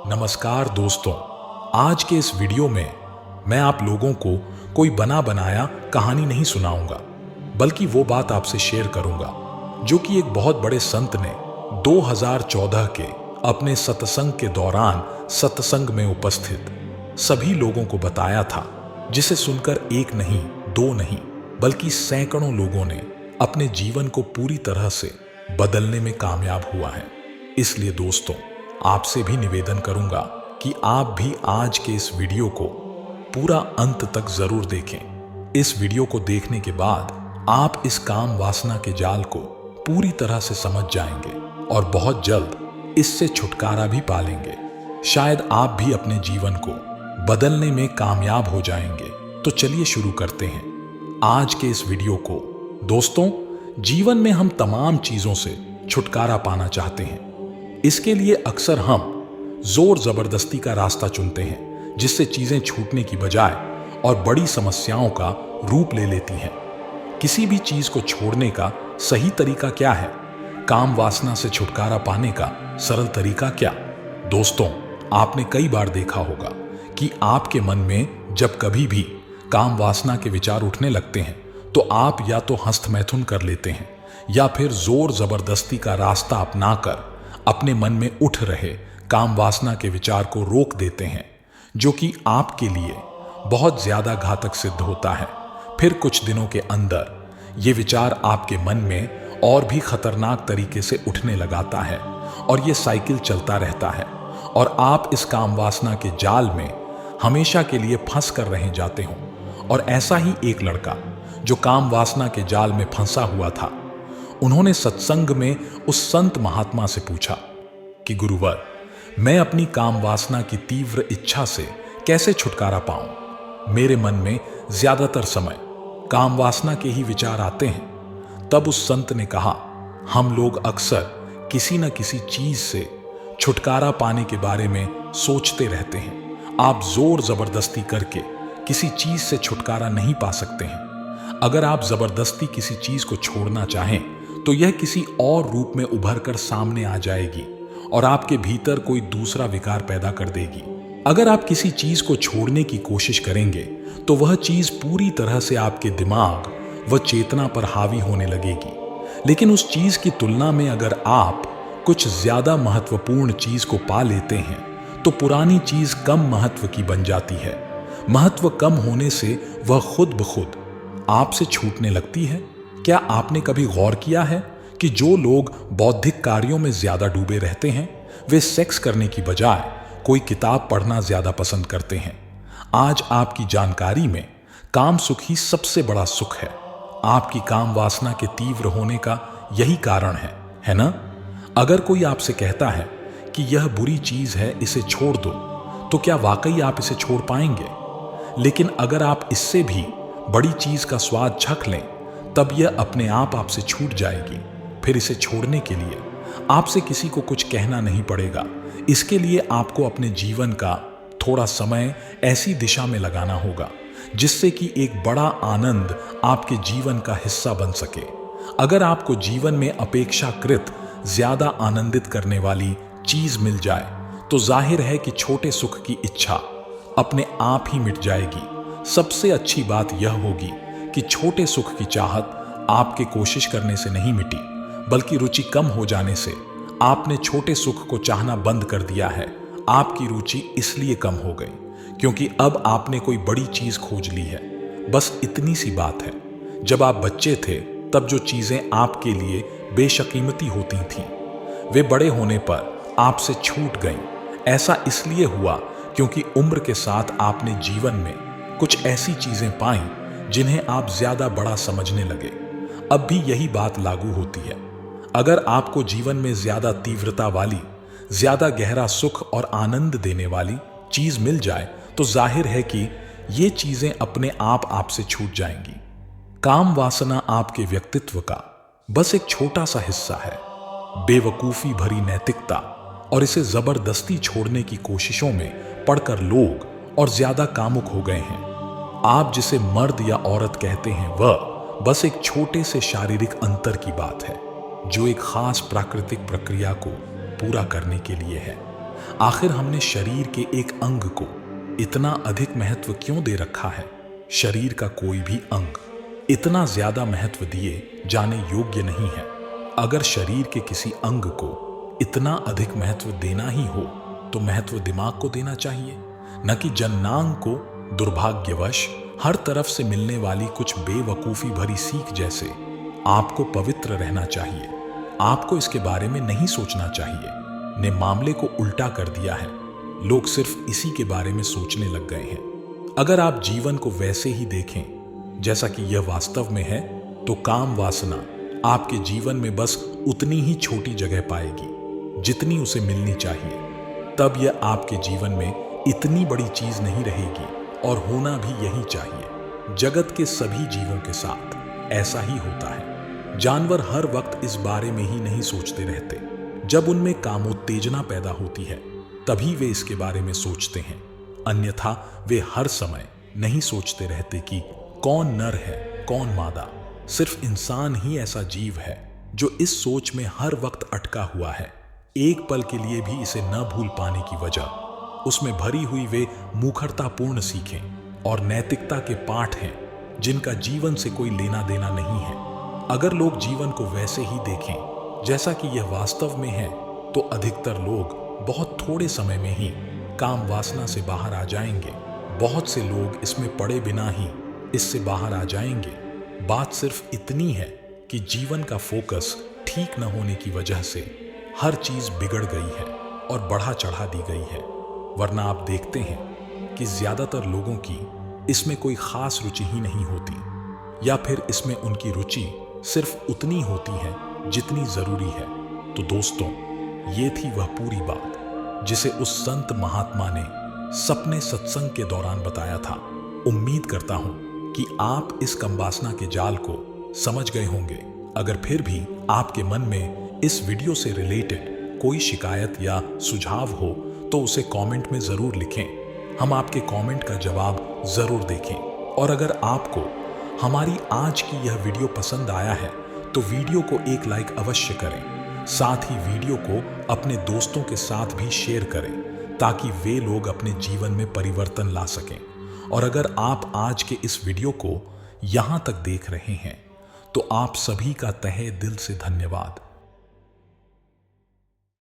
नमस्कार दोस्तों, आज के इस वीडियो में मैं आप लोगों को कोई बना बनाया कहानी नहीं सुनाऊंगा, बल्कि वो बात आपसे शेयर करूंगा जो कि एक बहुत बड़े संत ने 2014 के अपने सत्संग के दौरान सत्संग में उपस्थित सभी लोगों को बताया था, जिसे सुनकर एक नहीं, दो नहीं, बल्कि सैकड़ों लोगों ने अपने जीवन को पूरी तरह से बदलने में कामयाब हुआ है। इसलिए दोस्तों, आपसे भी निवेदन करूंगा कि आप भी आज के इस वीडियो को पूरा अंत तक जरूर देखें। इस वीडियो को देखने के बाद आप इस काम वासना के जाल को पूरी तरह से समझ जाएंगे और बहुत जल्द इससे छुटकारा भी पालेंगे। शायद आप भी अपने जीवन को बदलने में कामयाब हो जाएंगे। तो चलिए शुरू करते हैं आज के इस वीडियो को। दोस्तों, जीवन में हम तमाम चीजों से छुटकारा पाना चाहते हैं। इसके लिए अक्सर हम जोर जबरदस्ती का रास्ता चुनते हैं, जिससे चीजें छूटने की बजाय और बड़ी समस्याओं का रूप ले लेती हैं। किसी भी चीज को छोड़ने का सही तरीका क्या है? काम वासना से छुटकारा पाने का सरल तरीका क्या? दोस्तों, आपने कई बार देखा होगा कि आपके मन में जब कभी भी काम वासना के विचार उठने लगते हैं तो आप या तो हस्तमैथुन कर लेते हैं या फिर जोर जबरदस्ती का रास्ता अपनाकर अपने मन में उठ रहे काम वासना के विचार को रोक देते हैं, जो कि आपके लिए बहुत ज्यादा घातक सिद्ध होता है। फिर कुछ दिनों के अंदर ये विचार आपके मन में और भी खतरनाक तरीके से उठने लगाता है और ये साइकिल चलता रहता है और आप इस काम वासना के जाल में हमेशा के लिए फंस कर रह जाते हो। और ऐसा ही एक लड़का जो काम वासना के जाल में फंसा हुआ था, उन्होंने सत्संग में उस संत महात्मा से पूछा कि गुरुवर, मैं अपनी काम वासना की तीव्र इच्छा से कैसे छुटकारा पाऊं? मेरे मन में ज्यादातर समय काम वासना के ही विचार आते हैं। तब उस संत ने कहा, हम लोग अक्सर किसी न किसी चीज से छुटकारा पाने के बारे में सोचते रहते हैं। आप जोर जबरदस्ती करके किसी चीज से छुटकारा नहीं पा सकते हैं। अगर आप जबरदस्ती किसी चीज को छोड़ना चाहें तो यह किसी और रूप में उभर कर सामने आ जाएगी और आपके भीतर कोई दूसरा विकार पैदा कर देगी। अगर आप किसी चीज को छोड़ने की कोशिश करेंगे तो वह चीज पूरी तरह से आपके दिमाग व चेतना पर हावी होने लगेगी। लेकिन उस चीज की तुलना में अगर आप कुछ ज्यादा महत्वपूर्ण चीज को पा लेते हैं तो पुरानी चीज कम महत्व की बन जाती है। महत्व कम होने से वह खुद ब खुद आपसे छूटने लगती है। क्या आपने कभी गौर किया है कि जो लोग बौद्धिक कार्यों में ज्यादा डूबे रहते हैं, वे सेक्स करने की बजाय कोई किताब पढ़ना ज्यादा पसंद करते हैं? आज आपकी जानकारी में काम सुख ही सबसे बड़ा सुख है। आपकी काम वासना के तीव्र होने का यही कारण है ना? अगर कोई आपसे कहता है कि यह बुरी चीज है, इसे छोड़ दो, तो क्या वाकई आप इसे छोड़ पाएंगे? लेकिन अगर आप इससे भी बड़ी चीज का स्वाद चख लें, तब यह अपने आप आपसे छूट जाएगी। फिर इसे छोड़ने के लिए आपसे किसी को कुछ कहना नहीं पड़ेगा। इसके लिए आपको अपने जीवन का थोड़ा समय ऐसी दिशा में लगाना होगा जिससे कि एक बड़ा आनंद आपके जीवन का हिस्सा बन सके। अगर आपको जीवन में अपेक्षाकृत ज्यादा आनंदित करने वाली चीज मिल जाए तो जाहिर है कि छोटे सुख की इच्छा अपने आप ही मिट जाएगी। सबसे अच्छी बात यह होगी कि छोटे सुख की चाहत आपके कोशिश करने से नहीं मिटी, बल्कि रुचि कम हो जाने से आपने छोटे सुख को चाहना बंद कर दिया है। आपकी रुचि इसलिए कम हो गई क्योंकि अब आपने कोई बड़ी चीज खोज ली है। बस इतनी सी बात है। जब आप बच्चे थे तब जो चीजें आपके लिए बेशकीमती होती थीं, वे बड़े होने पर आपसे छूट गईं। ऐसा इसलिए हुआ क्योंकि उम्र के साथ आपने जीवन में कुछ ऐसी चीजें पाई जिन्हें आप ज्यादा बड़ा समझने लगे। अब भी यही बात लागू होती है। अगर आपको जीवन में ज्यादा तीव्रता वाली, ज्यादा गहरा सुख और आनंद देने वाली चीज मिल जाए तो जाहिर है कि ये चीजें अपने आप आपसे छूट जाएंगी। काम वासना आपके व्यक्तित्व का बस एक छोटा सा हिस्सा है। बेवकूफी भरी नैतिकता और इसे जबरदस्ती छोड़ने की कोशिशों में पड़कर लोग और ज्यादा कामुक हो गए हैं। आप जिसे मर्द या औरत कहते हैं, वह बस एक छोटे से शारीरिक अंतर की बात है जो एक खास प्राकृतिक प्रक्रिया को पूरा करने के लिए है। आखिर हमने शरीर के एक अंग को इतना अधिक महत्व क्यों दे रखा है? शरीर का कोई भी अंग इतना ज्यादा महत्व दिए जाने योग्य नहीं है। अगर शरीर के किसी अंग को इतना अधिक महत्व देना ही हो तो महत्व दिमाग को देना चाहिए, न कि जननांग को दुर्भाग्यवश हर तरफ से मिलने वाली कुछ बेवकूफी भरी सीख जैसे। आपको पवित्र रहना चाहिए, आपको इसके बारे में नहीं सोचना चाहिए ने मामले को उल्टा कर दिया है। लोग सिर्फ इसी के बारे में सोचने लग गए हैं। अगर आप जीवन को वैसे ही देखें जैसा कि यह वास्तव में है तो काम वासना आपके जीवन में बस उतनी ही छोटी जगह पाएगी जितनी उसे मिलनी चाहिए। तब यह आपके जीवन में इतनी बड़ी चीज नहीं रहेगी और होना भी यही चाहिए। जगत के सभी जीवों के साथ ऐसा ही होता है। जानवर हर वक्त इस बारे में ही नहीं सोचते रहते। जब उनमें कामोत्तेजना पैदा होती है तभी वे इसके बारे में सोचते हैं, अन्यथा वे हर समय नहीं सोचते रहते कि कौन नर है कौन मादा। सिर्फ इंसान ही ऐसा जीव है जो इस सोच में हर वक्त अटका हुआ है। एक पल के लिए भी इसे न भूल पाने की वजह उसमें भरी हुई वे मुखरतापूर्ण सीखें और नैतिकता के पाठ हैं जिनका जीवन से कोई लेना देना नहीं है। अगर लोग जीवन को वैसे ही देखें जैसा कि यह वास्तव में है तो अधिकतर लोग बहुत थोड़े समय में ही काम वासना से बाहर आ जाएंगे। बहुत से लोग इसमें पड़े बिना ही इससे बाहर आ जाएंगे। बात सिर्फ इतनी है कि जीवन का फोकस ठीक न होने की वजह से हर चीज बिगड़ गई है और बढ़ा चढ़ा दी गई है। वरना आप देखते हैं कि ज्यादातर लोगों की इसमें कोई खास रुचि ही नहीं होती, या फिर इसमें उनकी रुचि सिर्फ उतनी होती है जितनी जरूरी है। तो दोस्तों, ये थी वह पूरी बात जिसे उस संत महात्मा ने सपने सत्संग के दौरान बताया था। उम्मीद करता हूं कि आप इस कंबासना के जाल को समझ गए होंगे। अगर फिर भी आपके मन में इस वीडियो से रिलेटेड कोई शिकायत या सुझाव हो तो उसे कमेंट में जरूर लिखें। हम आपके कमेंट का जवाब जरूर देखें। और अगर आपको हमारी आज की यह वीडियो पसंद आया है तो वीडियो को एक लाइक अवश्य करें। साथ ही वीडियो को अपने दोस्तों के साथ भी शेयर करें ताकि वे लोग अपने जीवन में परिवर्तन ला सकें। और अगर आप आज के इस वीडियो को यहाँ तक देख रहे हैं तो आप सभी का तहे दिल से धन्यवाद।